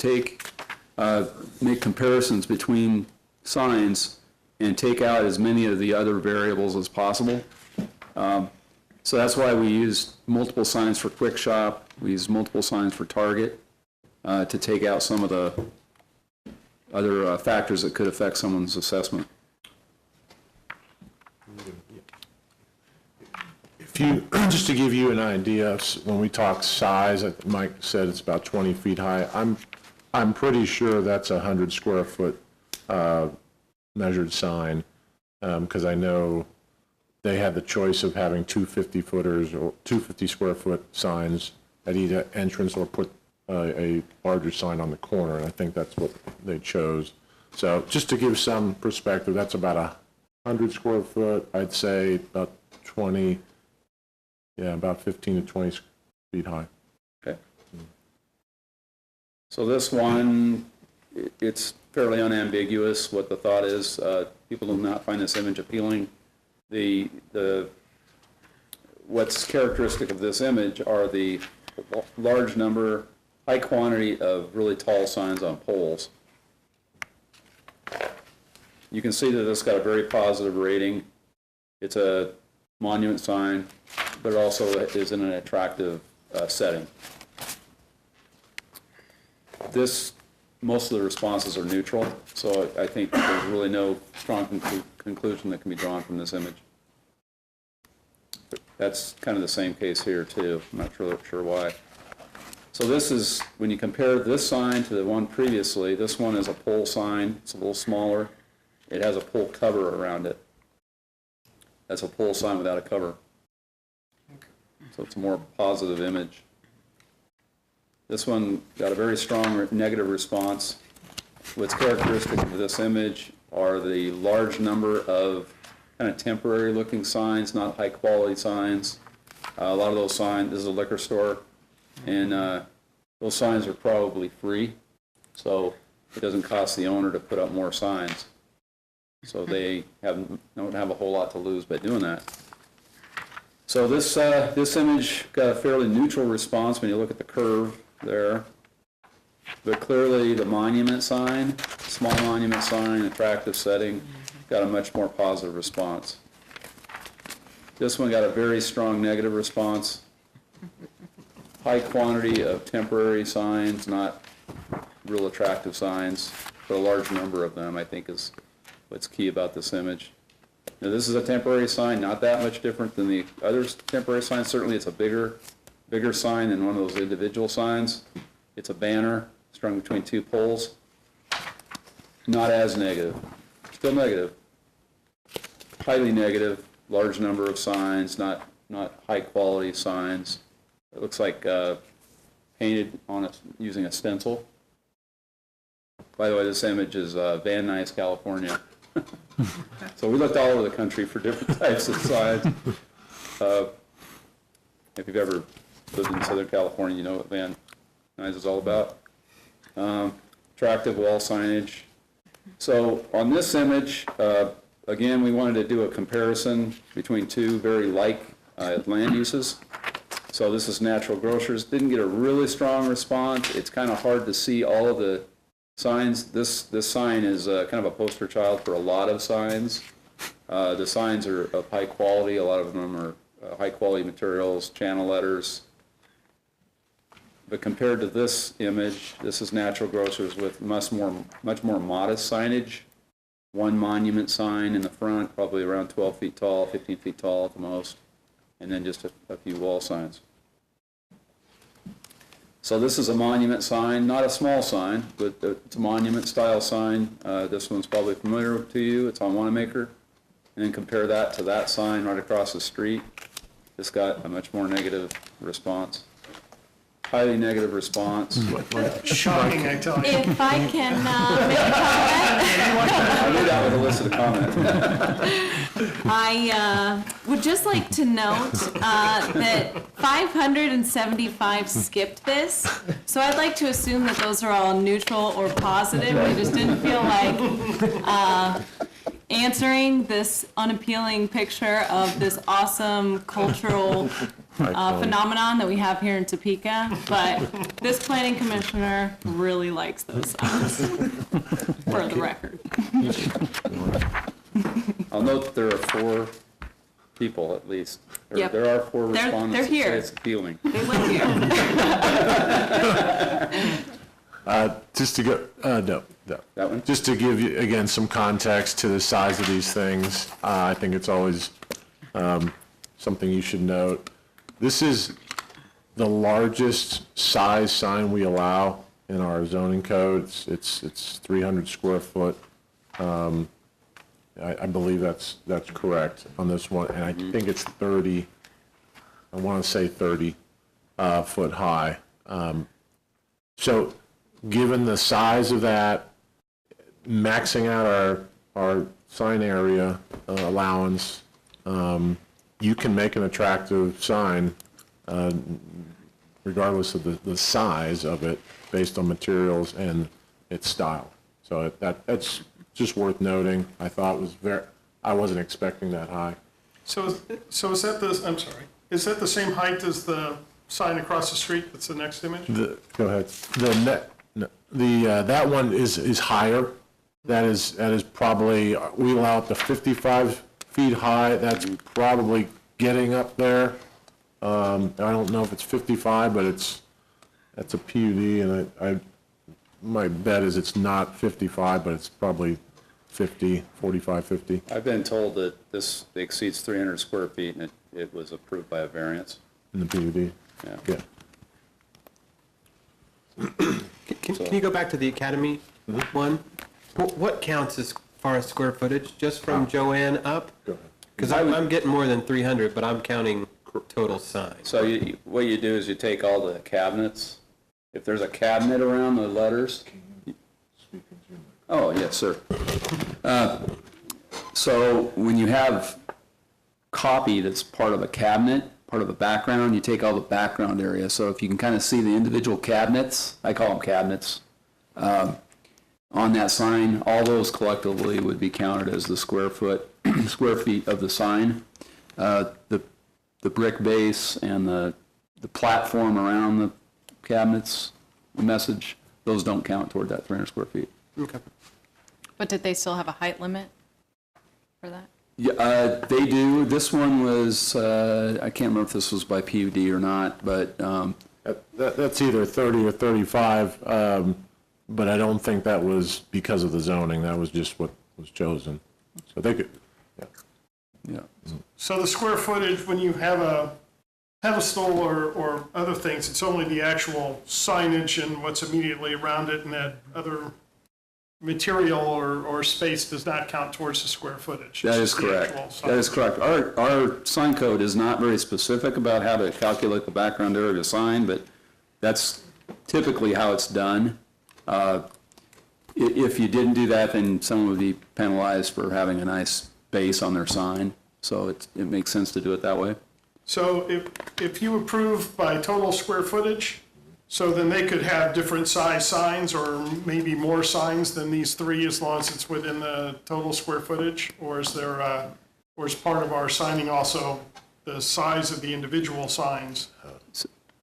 Speaker 13: make comparisons between signs and take out as many of the other variables as possible. So that's why we used multiple signs for Quick Shop. We used multiple signs for Target to take out some of the other factors that could affect someone's assessment.
Speaker 5: If you, just to give you an idea, when we talk size, Mike said it's about 20 feet high. I'm pretty sure that's a 100 square foot measured sign, because I know they had the choice of having 250 footers or 250 square foot signs at either entrance or put a larger sign on the corner, and I think that's what they chose. So just to give some perspective, that's about 100 square foot. I'd say about 20. Yeah, about 15 to 20 feet high.
Speaker 13: Okay. So this one, it's fairly unambiguous what the thought is. People do not find this image appealing. What's characteristic of this image are the large number, high quantity of really tall signs on poles. You can see that it's got a very positive rating. It's a monument sign, but it also is in an attractive setting. Most of the responses are neutral, so I think there's really no strong conclusion that can be drawn from this image. That's kind of the same case here too. I'm not really sure why. So this is, when you compare this sign to the one previously, this one is a pole sign. It's a little smaller. It has a pole cover around it. That's a pole sign without a cover. So it's a more positive image. This one got a very strong negative response. What's characteristic of this image are the large number of kind of temporary looking signs, not high quality signs. A lot of those signs, this is a liquor store, and those signs are probably free, so it doesn't cost the owner to put up more signs. So they don't have a whole lot to lose by doing that. So this image got a fairly neutral response when you look at the curve there. But clearly the monument sign, small monument sign, attractive setting, got a much more positive response. This one got a very strong negative response. High quantity of temporary signs, not real attractive signs, but a large number of them, I think, is what's key about this image. Now, this is a temporary sign, not that much different than the other temporary signs. Certainly it's a bigger sign than one of those individual signs. It's a banner strung between two poles. Not as negative. Still negative. Highly negative, large number of signs, not high quality signs. It looks like painted on using a stencil. By the way, this image is Van Nuys, California. So we looked all over the country for different types of signs. If you've ever lived in Southern California, you know what Van Nuys is all about. Attractive wall signage. So on this image, again, we wanted to do a comparison between two very like land uses. So this is Natural Grocers. Didn't get a really strong response. It's kind of hard to see all of the signs. This sign is kind of a poster child for a lot of signs. The signs are of high quality. A lot of them are high quality materials, channel letters. But compared to this image, this is Natural Grocers with much more modest signage. One monument sign in the front, probably around 12 feet tall, 15 feet tall at the most, and then just a few wall signs. So this is a monument sign, not a small sign, but it's a monument style sign. This one's probably familiar to you. It's on Wanamaker. And then compare that to that sign right across the street. This got a much more negative response. highly negative response.
Speaker 1: Shocking, I tell you.
Speaker 7: If I can make a comment.
Speaker 13: I knew that would elicit a comment.
Speaker 14: I would just like to note that 575 skipped this, so I'd like to assume that those are all neutral or positive. I just didn't feel like answering this unappealing picture of this awesome cultural phenomenon that we have here in Topeka, but this planning commissioner really likes those signs, for the record.
Speaker 13: I'll note that there are 4 people at least.
Speaker 14: Yep.
Speaker 13: There are 4
Speaker 14: They're
Speaker 13: respondents that
Speaker 14: here.
Speaker 13: say it's appealing.
Speaker 14: They live here.
Speaker 5: Just to go, no.
Speaker 13: That one?
Speaker 5: Just to give you, again, some context to the size of these things, I think it's always something you should note. This is the largest size sign we allow in our zoning code. It's 300 square foot. I believe that's correct on this one, and I think it's 30, I want to say 30 foot high. So given the size of that, maxing out our sign area allowance, you can make an attractive sign regardless of the size of it based on materials and its style. So that's just worth noting. I thought it was I wasn't expecting that high.
Speaker 1: So is that I'm sorry, is that the same height as the sign across the street that's the next image?
Speaker 5: Go ahead. That one is higher. That is probably, we allow it to 55 feet high. That's probably getting up there. I don't know if it's 55, but that's a PUD, and my bet is it's not 55, but it's probably 45, 50.
Speaker 13: I've been told that this exceeds 300 square feet, and it was approved by a variance.
Speaker 5: In the PUD?
Speaker 13: Yeah.
Speaker 2: Can you go back to the academy one? What counts as far as square footage, just from Joanne up?
Speaker 5: Go ahead.
Speaker 2: Because I'm getting more than 300, but I'm counting total size.
Speaker 13: So what you do is you take all the cabinets. If there's a cabinet around the letters. Oh, yes, sir. So when you have copy that's part of a cabinet, part of a background, you take all the background area. So if you can kind of see the individual cabinets, I call them cabinets, on that sign, all those collectively would be counted as the square feet of the sign. The brick base and the platform around the cabinets, the message, those don't count toward that 300 square feet.
Speaker 2: Okay.
Speaker 14: But did they still have a height limit for that?
Speaker 13: Yeah, they do. This one was, I can't remember if this was by PUD or not, but
Speaker 5: That's either 30 or 35, but I don't think that was because of the zoning. That was just what was chosen. So they could,
Speaker 13: yeah.
Speaker 1: So the square footage, when you have a pedestal or other things, it's only the actual signage and what's immediately around it, and that other material or space does not count towards the square footage.
Speaker 13: That is correct. That is correct. Our sign code is not very specific about how to calculate the background area of a sign, but that's typically how it's done. If you didn't do that, then someone would be penalized for having a nice base on their sign. So it makes sense to do it that way.
Speaker 1: So if you approve by total square footage, so then they could have different size signs or maybe more signs than these 3 as long as it's within the total square footage? Or is there, or is part of our signing also the size of the individual signs?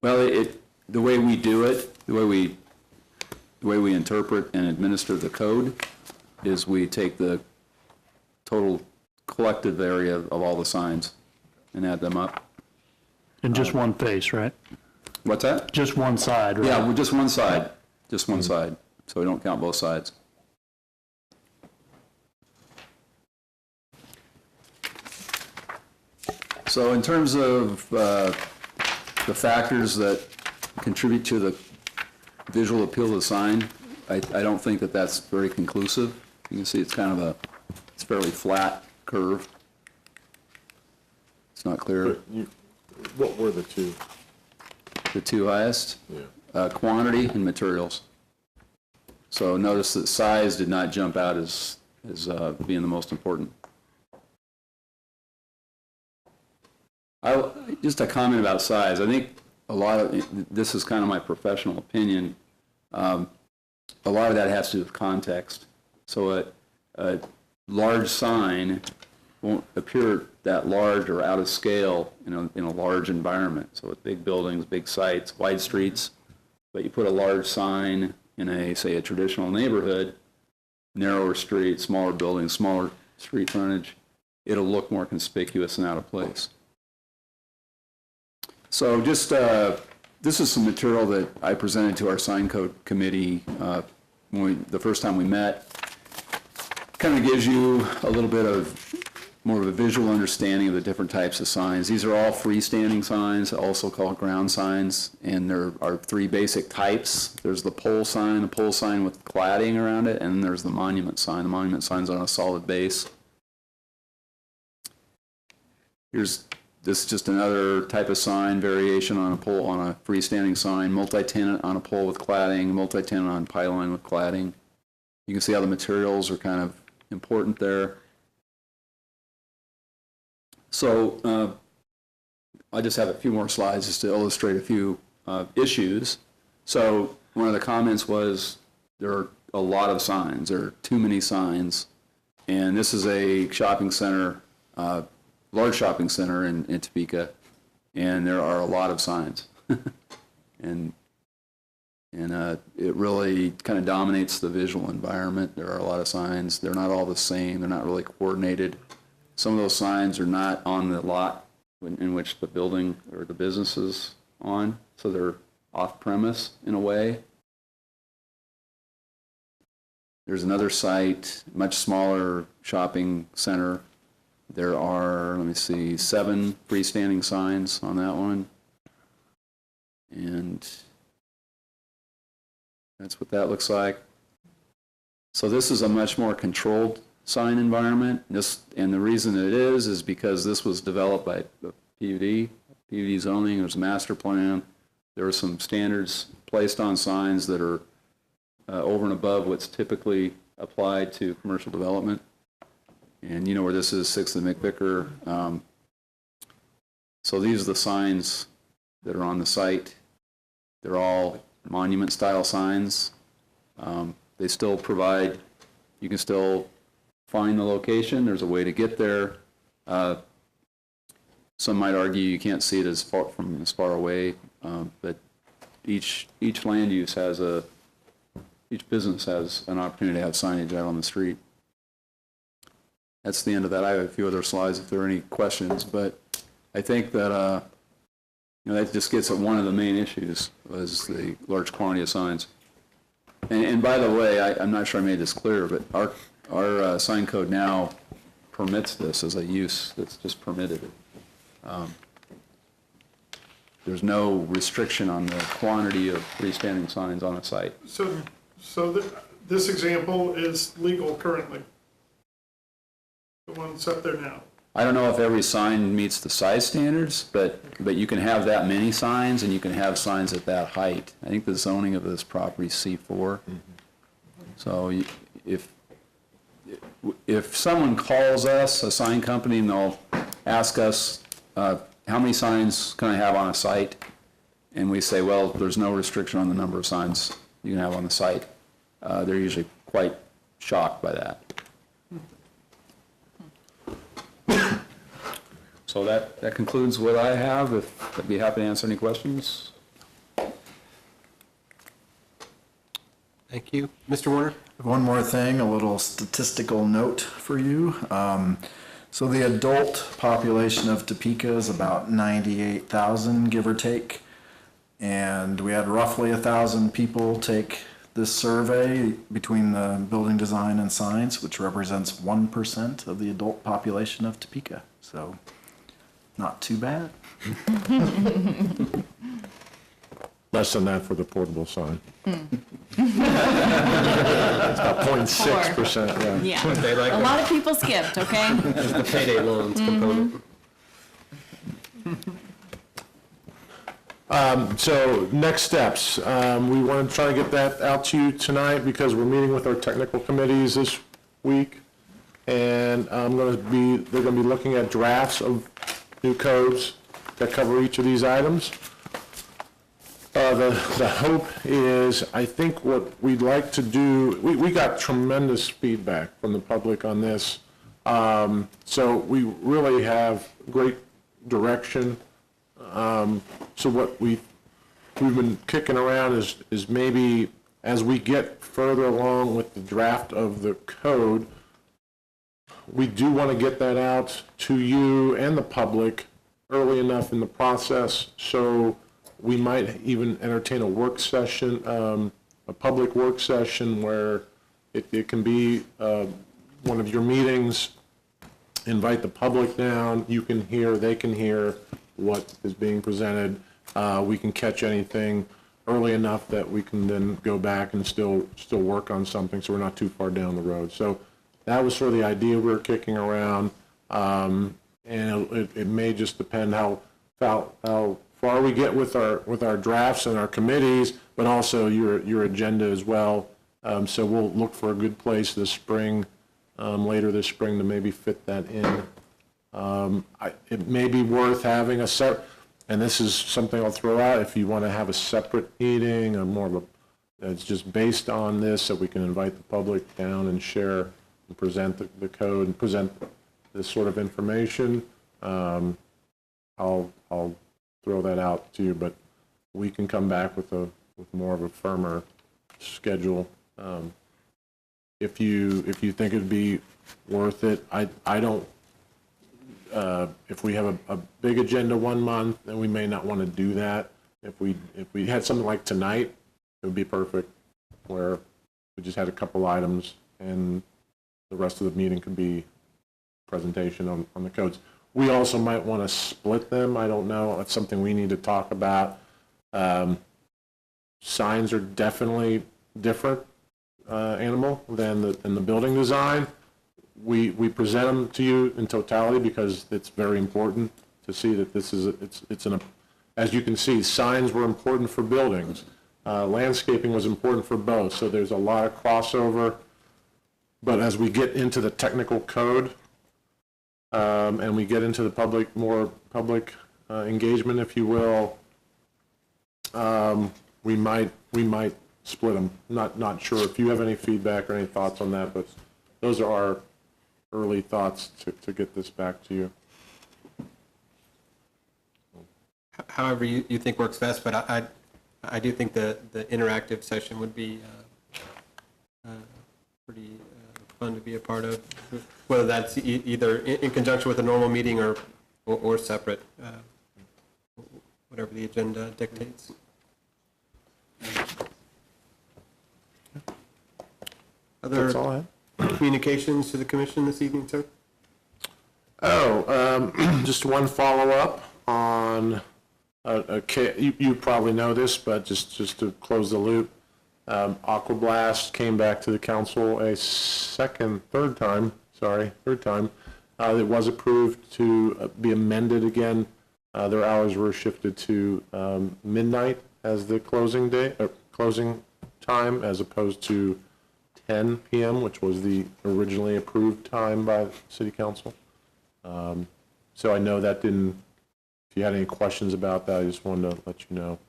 Speaker 13: Well, the way we do it, the way we interpret and administer the code is we take the total collective area of all the signs and add them up.
Speaker 12: And just one face, right?
Speaker 13: What's that?
Speaker 12: Just one side, right?
Speaker 13: Yeah, well, just one side, so we don't count both sides. So in terms of the factors that contribute to the visual appeal of the sign, I don't think that that's very conclusive. You can see it's kind of it's fairly flat curve. It's not clear.
Speaker 5: what were the two?
Speaker 13: the two highest, quantity and materials. So notice that size did not jump out as being the most important. Just a comment about size. I think a lot of, this is kind of my professional opinion, a lot of that has to do with context. So a large sign won't appear that large or out of scale in a large environment. So with big buildings, big sites, wide streets, but you put a large sign in say a traditional neighborhood, narrower street, smaller buildings, smaller street frontage, it'll look more conspicuous and out of place. So just, this is some material that I presented to our sign code committee the first time we met. Kind of gives you a little bit of more of a visual understanding of the different types of signs. These are all freestanding signs, also called ground signs, and there are three basic types. There's the pole sign with cladding around it, and there's the monument sign. The monument sign's on a solid base. This is just another type of sign, variation on a pole, on a freestanding sign, multi-tenant on a pole with cladding, multi-tenant on pylon with cladding. You can see how the materials are kind of important there. So I just have a few more slides just to illustrate a few issues. So one of the comments was there are a lot of signs. There are too many signs. And this is a shopping center, large shopping center in Topeka, and there are a lot of signs. and it really kind of dominates the visual environment. There are a lot of signs. They're not all the same. They're not really coordinated. Some of those signs are not on the lot in which the building or the business is on, so they're off-premise in a way. There's another site, much smaller shopping center. There are, let me see, 7 freestanding signs on that one. And that's what that looks like. So this is a much more controlled sign environment. And the reason it is because this was developed by the PUD zoning. There's a master plan. There are some standards placed on signs that are over and above what's typically applied to commercial development. And you know where this is, 6th and McVicker. So these are the signs that are on the site. They're all monument-style signs. They still provide, you can still find the location. There's a way to get there. Some might argue you can't see it as far away, but each land use has each business has an opportunity to have signage out on the street. That's the end of that. I have a few other slides if there are any questions, but I think that that just gets at one of the main issues, was the large quantity of signs. And by the way, I'm not sure I made this clear, but our sign code now permits this as a use that's just permitted. There's no restriction on the quantity of freestanding signs on a site.
Speaker 1: So this example is legal currently, the one that's up there now.
Speaker 13: I don't know if every sign meets the size standards, but you can have that many signs, and you can have signs at that height. I think the zoning of this property is C4. Mm-hmm. So if someone calls us, a sign company, and they'll ask us, how many signs can I have on a site? And we say, well, there's no restriction on the number of signs you can have on the site. They're usually quite shocked by that. So that concludes what I have. I'd be happy to answer any questions.
Speaker 2: Thank you. Mr. Warner?
Speaker 9: One more thing, a little statistical note for you. So the adult population of Topeka is about 98,000, give or take. And we had roughly 1,000 people take this survey between the building design and science, which represents 1% of the adult population of Topeka. So not too bad.
Speaker 5: Less than that for the portable sign. It's about 0.6%, yeah.
Speaker 14: Yeah, a lot of people skipped, okay?
Speaker 2: There's the payday loans component.
Speaker 5: So next steps, we want to try to get that out to you tonight because we're meeting with our technical committees this week. And they're going to be looking at drafts of new codes that cover each of these items. The hope is, I think what we'd like to do, we got tremendous feedback from the public on this. So we really have great direction. So what we've been kicking around is maybe as we get further along with the draft of the code, we do want to get that out to you and the public early enough in the process, so we might even entertain a work session, a public work session where it can be one of your meetings, invite the public down, you can hear, they can hear what is being presented. We can catch anything early enough that we can then go back and still work on something, so we're not too far down the road. So that was sort of the idea we were kicking around, and it may just depend how far we get with our drafts and our committees, but also your agenda as well. So we'll look for a good place this spring, later this spring, to maybe fit that in. It may be worth having and this is something I'll throw out, if you want to have a separate meeting, it's just based on this, so we can invite the public down and share and present the code and present this sort of information. I'll throw that out to you, but we can come back with more of a firmer schedule. If you think it'd be worth it, I don't. If we have a big agenda one month, then we may not want to do that. If we had something like tonight, it would be perfect, where we just had a couple items and the rest of the meeting could be presentation on the codes. We also might want to split them. I don't know. It's something we need to talk about. Signs are definitely different animal than the building design. We present them to you in totality because it's very important to see that this is as you can see, signs were important for buildings. Landscaping was important for both. So there's a lot of crossover. But as we get into the technical code, and we get into the more public engagement, if you will, we might split them. Not sure if you have any feedback or any thoughts on that, but those are our early thoughts to get this back to you.
Speaker 2: However you think works best, but I do think the interactive session would be pretty fun to be a part of, whether that's either in conjunction with a normal meeting or separate, whatever the agenda dictates.
Speaker 5: That's all I have.
Speaker 2: Communications to the commission this evening, sir?
Speaker 5: Just one follow-up on you probably know this, but just to close the loop, Aquablast came back to the council third time. It was approved to be amended again. Their hours were shifted to midnight as the closing time, as opposed to 10 p.m., which was the originally approved time by the city council. So I know that didn't, if you had any questions about that, I just wanted to let you know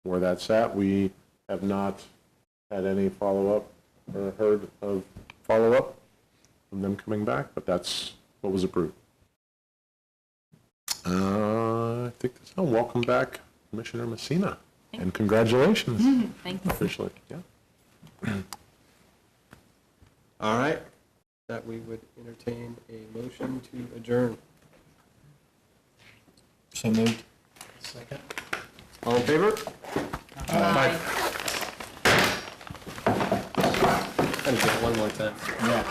Speaker 5: where that's at. We have not had any follow-up or heard of follow-up from them coming back, but that's what was approved. I think that's all. Welcome back, Commissioner Messina, and congratulations.
Speaker 14: Thank you.
Speaker 5: Officially, yeah.
Speaker 2: All right, that we would entertain a motion to adjourn.
Speaker 8: So moved.
Speaker 12: Second.
Speaker 2: All in favor?
Speaker 14: Aye.
Speaker 2: Let me do it one more time.
Speaker 9: Yeah.